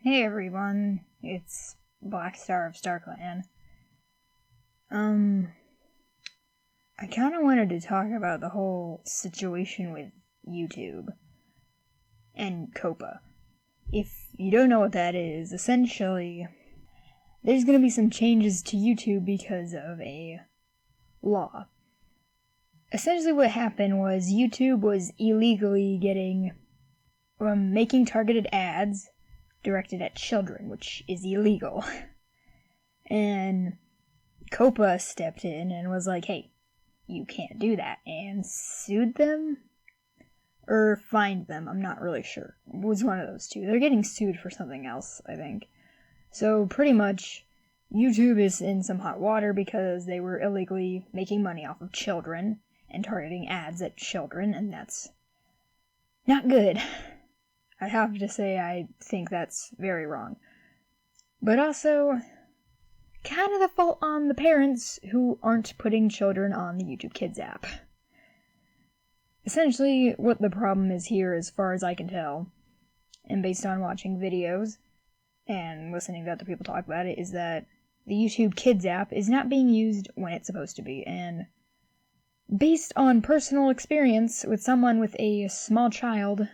Hey everyone, it's Black Star of StarClan. I kind of wanted to talk about the whole situation with YouTube and Coppa. If you don't know what that is, essentially, there's going to be some changes to YouTube because of a law. Essentially what happened was YouTube was illegally making targeted ads directed at children, which is illegal. And Coppa stepped in and was like, hey, you can't do that, and sued them? Or fined them, I'm not really sure. It was one of those two. They're getting sued for something else, I think. So pretty much, YouTube is in some hot water because they were illegally making money off of children and targeting ads at children, and that's not good. I have to say I think that's very wrong. But also, kind of the fault on the parents who aren't putting children on the YouTube Kids app. Essentially, what the problem is here, as far as I can tell, and based on watching videos and listening to other people talk about it, is that the YouTube Kids app is not being used when it's supposed to be. And based on personal experience with someone with a small child,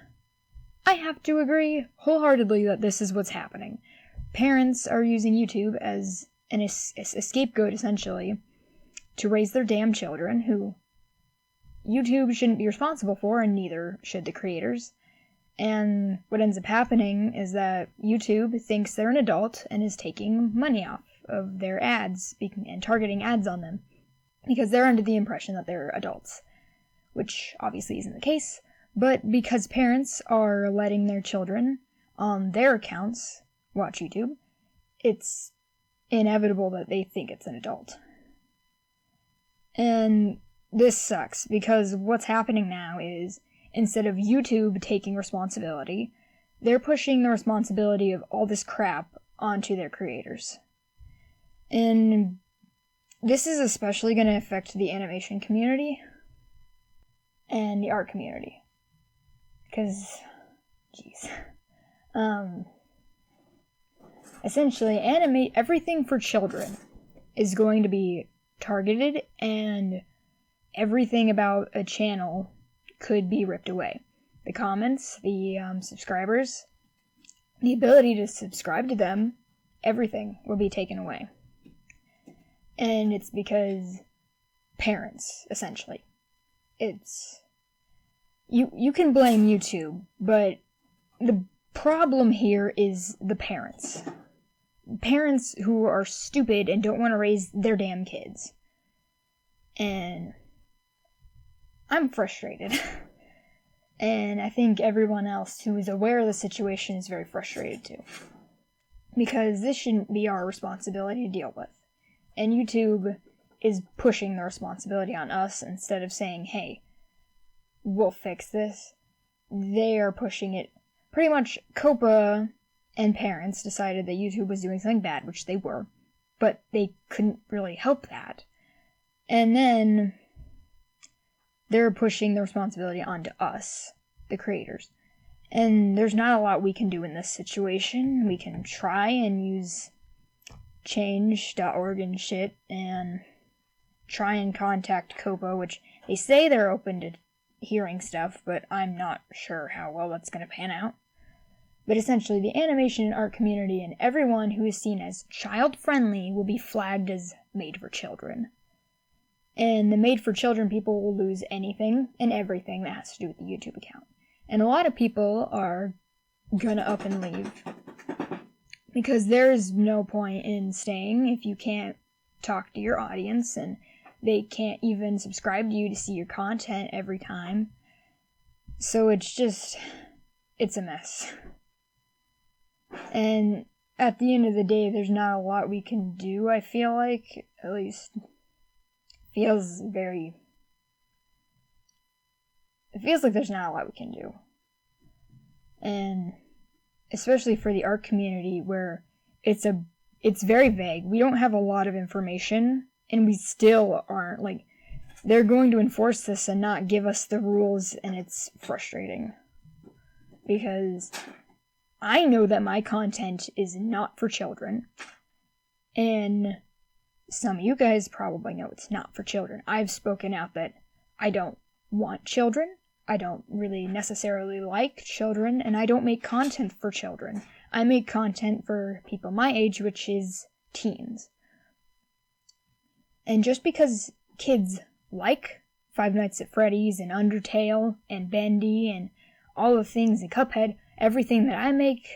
I have to agree wholeheartedly that this is what's happening. Parents are using YouTube as a scapegoat, essentially, to raise their damn children, who YouTube shouldn't be responsible for, and neither should the creators. And what ends up happening is that YouTube thinks they're an adult and is taking money off of their ads and targeting ads on them, because they're under the impression that they're adults, which obviously isn't the case. But because parents are letting their children on their accounts watch YouTube, it's inevitable that they think it's an adult. And this sucks, because what's happening now is, instead of YouTube taking responsibility, they're pushing the responsibility of all this crap onto their creators. And this is especially going to affect the animation community and the art community. Because, essentially, everything for children is going to be targeted, and everything about a channel could be ripped away. The comments, the subscribers, the ability to subscribe to them, everything will be taken away. And it's because parents, essentially. You can blame YouTube, but the problem here is the parents. Parents who are stupid and don't want to raise their damn kids. And I'm frustrated. And I think everyone else who is aware of the situation is very frustrated too. Because this shouldn't be our responsibility to deal with. And YouTube is pushing the responsibility on us instead of saying, hey, we'll fix this. They are pushing it. Pretty much, Coppa and parents decided that YouTube was doing something bad, which they were, but they couldn't really help that. And then they're pushing the responsibility onto us, the creators. And there's not a lot we can do in this situation. We can try and use change.org and shit, and try and contact Coppa, which they say they're open to hearing stuff, but I'm not sure how well that's going to pan out. But essentially, the animation and art community and everyone who is seen as child-friendly will be flagged as made for children. And the made for children people will lose anything and everything that has to do with the YouTube account. And a lot of people are gonna up and leave, because there's no point in staying if you can't talk to your audience, and they can't even subscribe to you to see your content every time. So it's a mess. And at the end of the day, there's not a lot we can do, I feel like. At least, it feels like there's not a lot we can do. And especially for the art community, where it's very vague. We don't have a lot of information, and we still aren't, they're going to enforce this and not give us the rules, and it's frustrating. Because I know that my content is not for children, and some of you guys probably know it's not for children. I've spoken out that I don't want children, I don't really necessarily like children, and I don't make content for children. I make content for people my age, which is teens. And just because kids like Five Nights at Freddy's and Undertale and Bendy and all the things in Cuphead, everything that I make,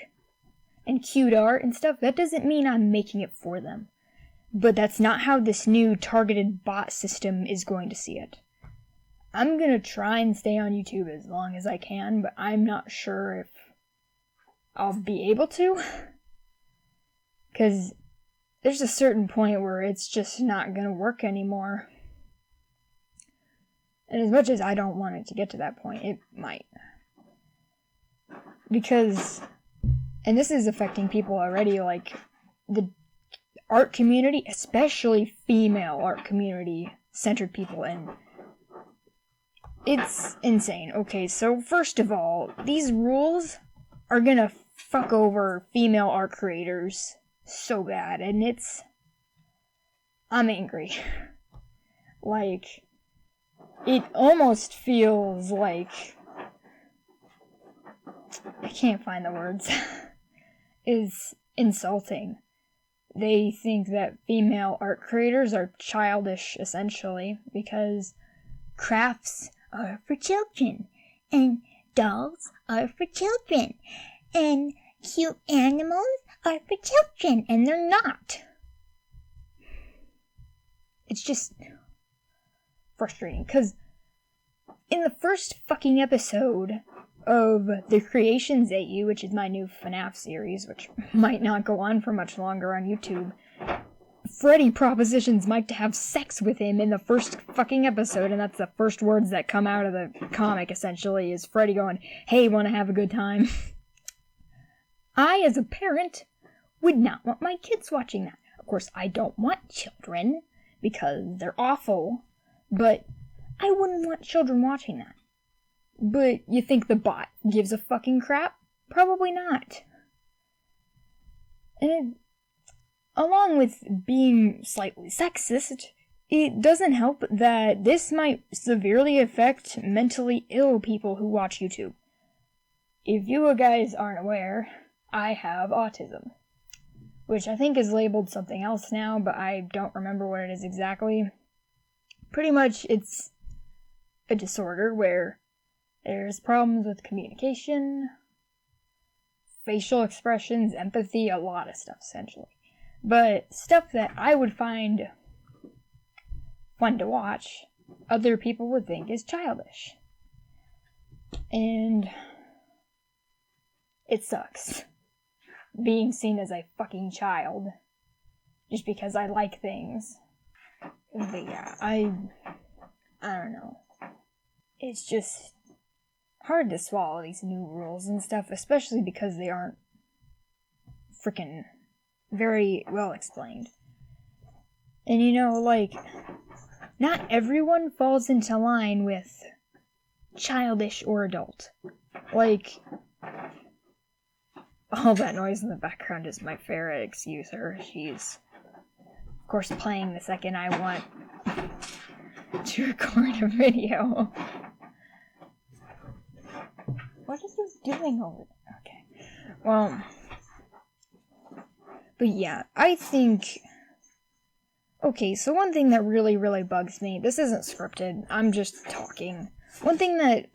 and cute art and stuff, that doesn't mean I'm making it for them. But that's not how this new targeted bot system is going to see it. I'm gonna try and stay on YouTube as long as I can, but I'm not sure if I'll be able to. Because there's a certain point where it's just not gonna work anymore. And as much as I don't want it to get to that point, it might. Because, and this is affecting people already, like the art community, especially female art community-centered people, and it's insane. Okay, so first of all, these rules are gonna fuck over female art creators so bad, and I'm angry. Like, it almost feels like, I can't find the words, is insulting. They think that female art creators are childish, essentially, because crafts are for children, and dolls are for children, and cute animals are for children, and they're not. It's just frustrating, because in the first fucking episode of The Creations AU, which is my new FNAF series, which might not go on for much longer on YouTube, Freddy propositions Mike to have sex with him in the first fucking episode, and that's the first words that come out of the comic, essentially, is Freddy going, "Hey, wanna have a good time?" I, as a parent, would not want my kids watching that. Of course, I don't want children, because they're awful, but I wouldn't want children watching that. But you think the bot gives a fucking crap? Probably not. And along with being slightly sexist, it doesn't help that this might severely affect mentally ill people who watch YouTube. If you guys aren't aware, I have autism, which I think is labeled something else now, but I don't remember what it is exactly. Pretty much, it's a disorder where there's problems with communication, facial expressions, empathy, a lot of stuff, essentially. But stuff that I would find fun to watch, other people would think is childish. And it sucks being seen as a fucking child just because I like things. But yeah, I don't know. It's just hard to swallow these new rules and stuff, especially because they aren't freaking very well explained. And you know, like, not everyone falls into line with childish or adult. Like, all that noise in the background is my ferret, excuse her. She's, of course, playing the second I want to record a video. What are you doing over there? Okay. Well, but yeah, I think... Okay, so one thing that really, really bugs me, this isn't scripted, I'm just talking. One thing that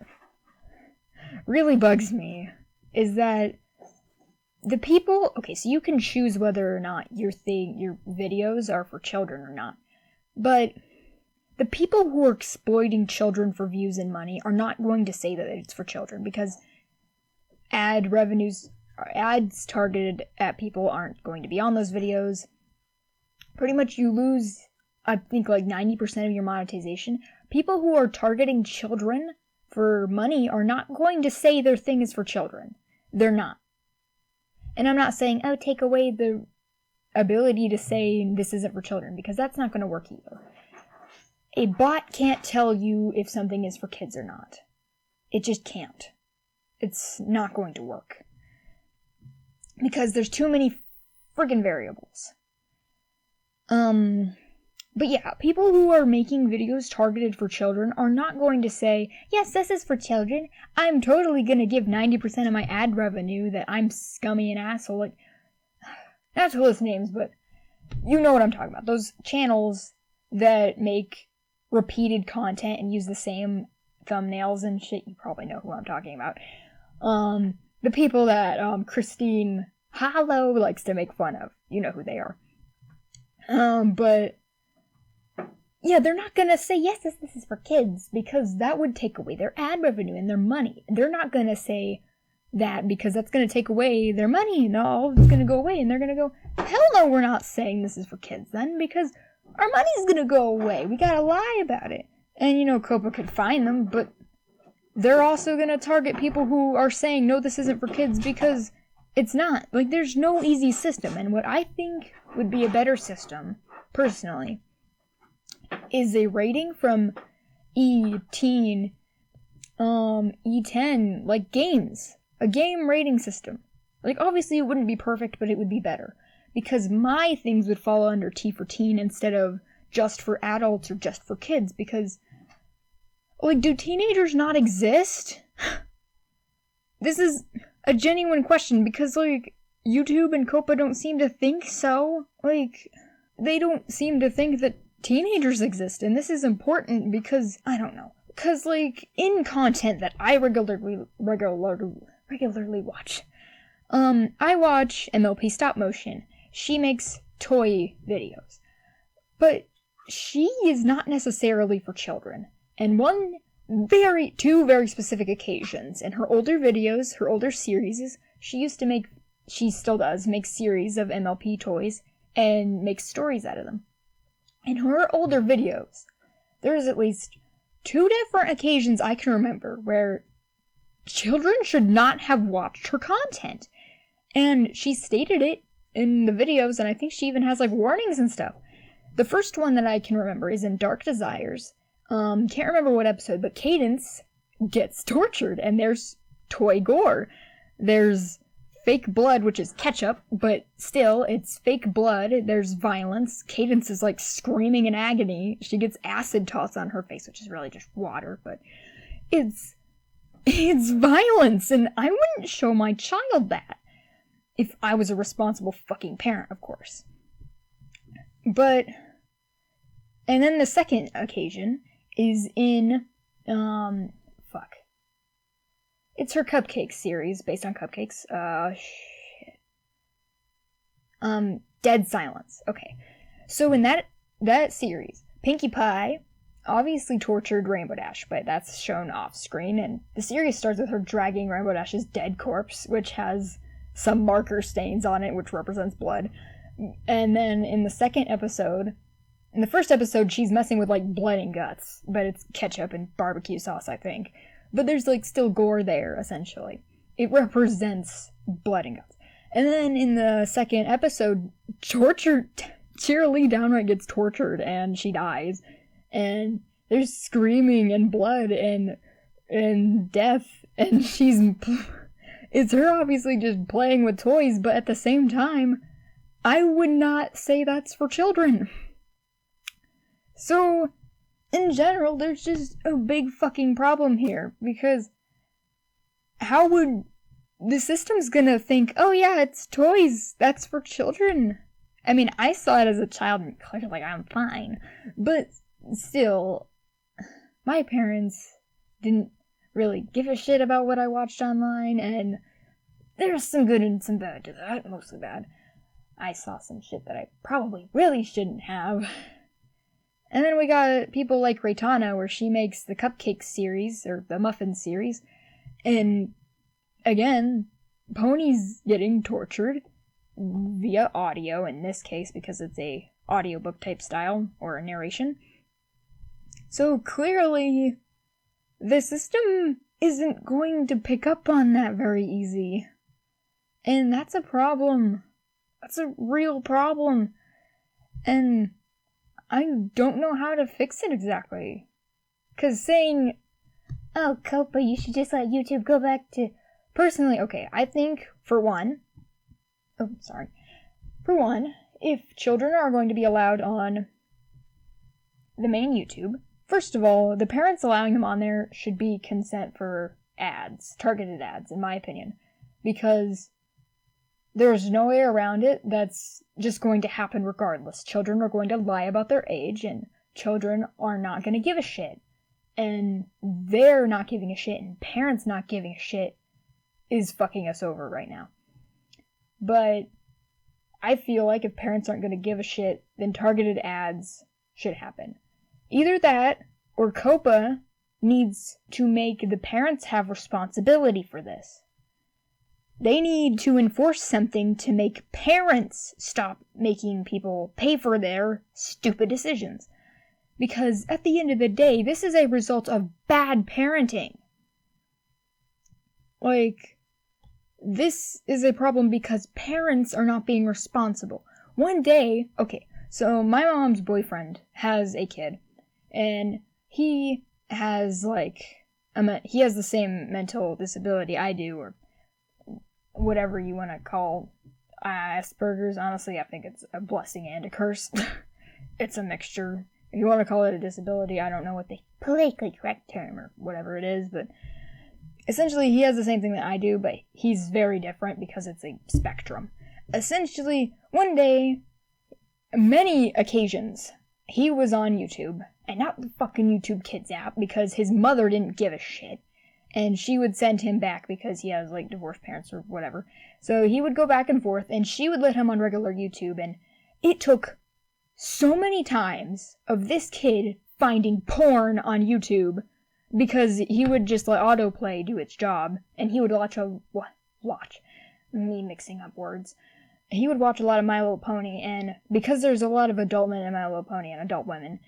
really bugs me is that the people... Okay, so you can choose whether or not your videos are for children or not. But the people who are exploiting children for views and money are not going to say that it's for children, because ads targeted at people aren't going to be on those videos. Pretty much you lose, I think, like 90% of your monetization. People who are targeting children for money are not going to say their thing is for children. They're not. And I'm not saying, oh, take away the ability to say this isn't for children, because that's not going to work either. A bot can't tell you if something is for kids or not. It just can't. It's not going to work. because there's too many friggin' variables. But yeah, people who are making videos targeted for children are not going to say, yes, this is for children. I'm totally gonna give 90% of my ad revenue that I'm scummy and asshole. Like, not to list names, but you know what I'm talking about. Those channels that make repeated content and use the same thumbnails and shit. You probably know who I'm talking about. The people that Christine Hollow likes to make fun of. You know who they are. But yeah, they're not gonna say, yes, this is for kids, because that would take away their ad revenue and their money. They're not gonna say that because that's gonna take away their money and all it's gonna go away, and they're gonna go, hell no, we're not saying this is for kids then, because our money's gonna go away. We gotta lie about it. And Coppa could fine them, but they're also gonna target people who are saying, no, this isn't for kids, because it's not. Like, there's no easy system, and what I think would be a better system, personally, is a rating from E-teen, E10, like games. A game rating system. Like, obviously it wouldn't be perfect, but it would be better. Because my things would fall under T for teen instead of just for adults or just for kids, because, like, do teenagers not exist? This is a genuine question, because, like, YouTube and Coppa don't seem to think so. Like, they don't seem to think that teenagers exist, and this is important because, I don't know. Because, like, in content that I regularly watch, I watch MLP Stop Motion. She makes toy videos. But she is not necessarily for children. And two very specific occasions. In her older videos, her older series, she still does, make series of MLP toys and make stories out of them. In her older videos, there's at least 2 different occasions I can remember where children should not have watched her content. And she stated it in the videos, and I think she even has, like, warnings and stuff. The first one that I can remember is in Dark Desires. Can't remember what episode, but Cadence gets tortured, and there's toy gore. There's fake blood, which is ketchup, but still, it's fake blood. There's violence. Cadence is, like, screaming in agony. She gets acid tossed on her face, which is really just water, but it's violence, and I wouldn't show my child that. If I was a responsible fucking parent, of course. But, and then the second occasion is in, it's her cupcake series, based on cupcakes. Dead Silence. Okay. So in that series, Pinkie Pie obviously tortured Rainbow Dash, but that's shown off screen, and the series starts with her dragging Rainbow Dash's dead corpse, which has some marker stains on it, which represents blood. And then in the first episode, she's messing with, like, blood and guts, but it's ketchup and barbecue sauce, I think. But there's, like, still gore there, essentially. It represents blood and guts. And then in the second episode, Cheryl Lee downright gets tortured, and she dies. And there's screaming and blood and death, and it's her obviously just playing with toys, but at the same time, I would not say that's for children. So, in general, there's just a big fucking problem here, because how would the system's gonna think, oh yeah, it's toys, that's for children? I mean, I saw it as a child and clearly I'm fine, but still, my parents didn't really give a shit about what I watched online, and there's some good and some bad to that, mostly bad. I saw some shit that I probably really shouldn't have. And then we got people like Raytana, where she makes the cupcake series, or the muffin series, and again, Pony's getting tortured via audio, in this case, because it's a audiobook type style, or a narration. So clearly, the system isn't going to pick up on that very easy. And that's a problem. That's a real problem. And I don't know how to fix it exactly. Because saying, oh, Coppa, you should just let YouTube go back to... Personally, okay, I think, for one, For one, if children are going to be allowed on the main YouTube, first of all, the parents allowing them on there should be consent for ads, targeted ads, in my opinion. Because there's no way around it. That's just going to happen regardless. Children are going to lie about their age, and children are not going to give a shit. And they're not giving a shit, and parents not giving a shit is fucking us over right now. But I feel like if parents aren't going to give a shit, then targeted ads should happen. Either that, or Coppa needs to make the parents have responsibility for this. They need to enforce something to make parents stop making people pay for their stupid decisions. Because at the end of the day, this is a result of bad parenting. This is a problem because parents are not being responsible. One day, so my mom's boyfriend has a kid, and he has, he has the same mental disability I do, or whatever you want to call Asperger's. Honestly, I think it's a blessing and a curse. It's a mixture. If you want to call it a disability, I don't know what the politically correct term or whatever it is, but essentially he has the same thing that I do, but he's very different because it's a spectrum. Essentially, one day, many occasions, he was on YouTube, and not the fucking YouTube Kids app, because his mother didn't give a shit. And she would send him back because he has, divorced parents or whatever. So he would go back and forth, and she would let him on regular YouTube, and it took so many times of this kid finding porn on YouTube because he would just let autoplay do its job, and he would watch me mixing up words. He would watch a lot of My Little Pony, and because there's a lot of adult men in My Little Pony and adult women,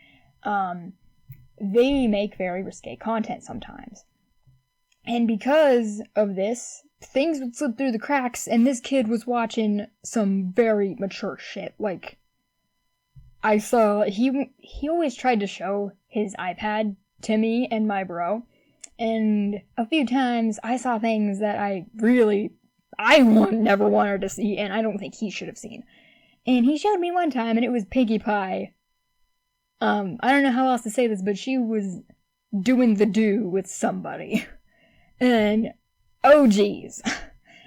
they make very risque content sometimes. And because of this, things would slip through the cracks, and this kid was watching some very mature shit. I saw, he always tried to show his iPad to me and my bro, and a few times I saw things that I never wanted to see, and I don't think he should have seen. And he showed me one time, and it was Pinkie Pie. I don't know how else to say this, but she was doing the do with somebody. And, oh geez.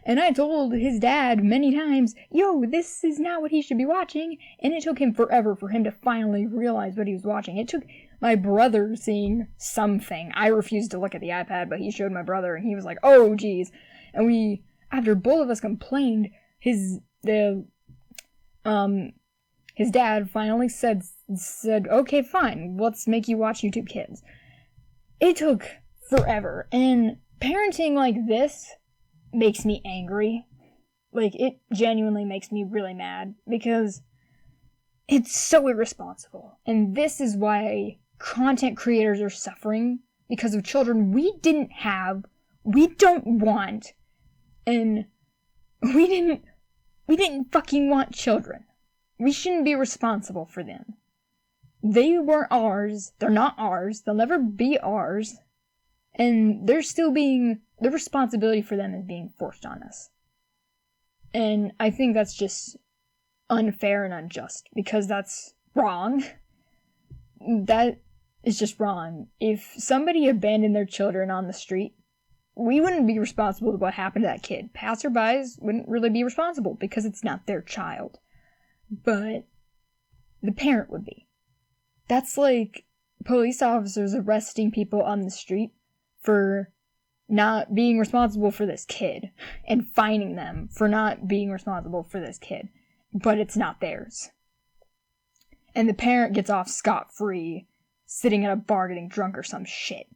And I told his dad many times, yo, this is not what he should be watching. And it took him forever for him to finally realize what he was watching. It took my brother seeing something. I refused to look at the iPad, but he showed my brother, and he was like, oh geez. And after both of us complained, his dad finally said, okay, fine, let's make you watch YouTube Kids. It took forever, and parenting like this makes me angry. It genuinely makes me really mad, because it's so irresponsible. And this is why content creators are suffering, because of children we didn't have, we don't want, and we didn't fucking want children. We shouldn't be responsible for them. They weren't ours, they're not ours, they'll never be ours, and the responsibility for them is being forced on us. And I think that's just unfair and unjust, because that's wrong. That is just wrong. If somebody abandoned their children on the street, we wouldn't be responsible for what happened to that kid. Passerbys wouldn't really be responsible because it's not their child. But the parent would be. That's like police officers arresting people on the street for not being responsible for this kid and fining them for not being responsible for this kid. But it's not theirs. And the parent gets off scot-free, sitting at a bar getting drunk or some shit.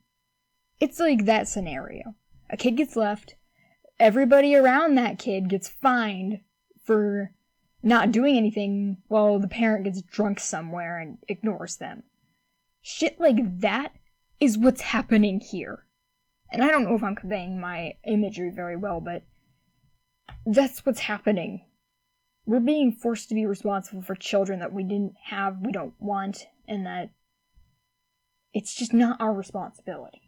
It's like that scenario. A kid gets left, everybody around that kid gets fined for not doing anything while the parent gets drunk somewhere and ignores them. Shit like that is what's happening here. And I don't know if I'm conveying my imagery very well, but that's what's happening. We're being forced to be responsible for children that we didn't have, we don't want, and that it's just not our responsibility.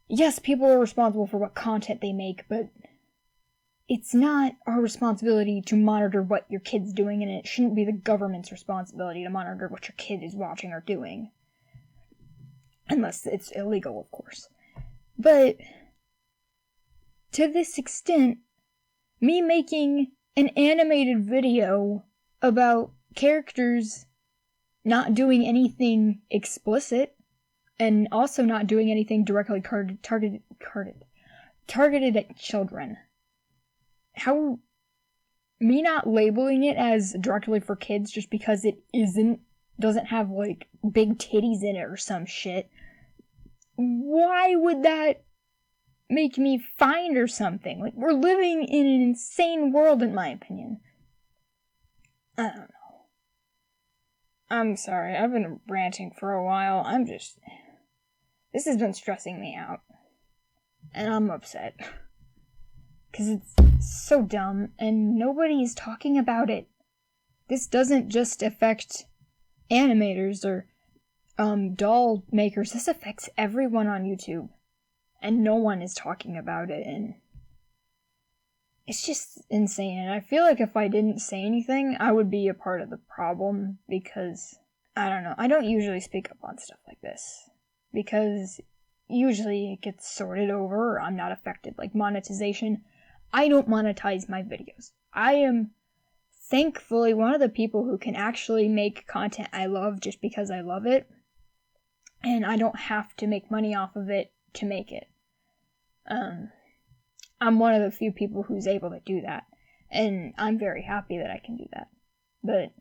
Yes, people are responsible for what content they make, but it's not our responsibility to monitor what your kid's doing, and it shouldn't be the government's responsibility to monitor what your kid is watching or doing. Unless it's illegal, of course. But to this extent, me making an animated video about characters not doing anything explicit and also not doing anything directly targeted at children. How me not labeling it as directly for kids just because it doesn't have like big titties in it or some shit. Why would that make me fined or something? Like, we're living in an insane world, in my opinion. I don't know. I'm sorry, I've been ranting for a while. This has been stressing me out. And I'm upset. Because it's so dumb, and nobody's talking about it. This doesn't just affect animators or doll makers. This affects everyone on YouTube. And no one is talking about it, and it's just insane. And I feel like if I didn't say anything, I would be a part of the problem, because, I don't know, I don't usually speak up on stuff like this, because usually it gets sorted over, or I'm not affected. Like monetization, I don't monetize my videos. I am thankfully one of the people who can actually make content I love just because I love it, and I don't have to make money off of it to make it. I'm one of the few people who's able to do that, and I'm very happy that I can do that. But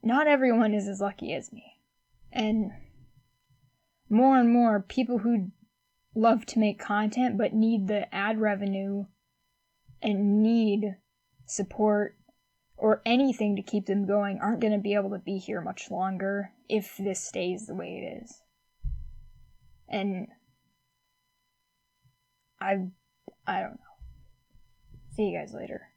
not everyone is as lucky as me. And more people who love to make content but need the ad revenue and need support or anything to keep them going aren't going to be able to be here much longer if this stays the way it is. And I don't know. See you guys later.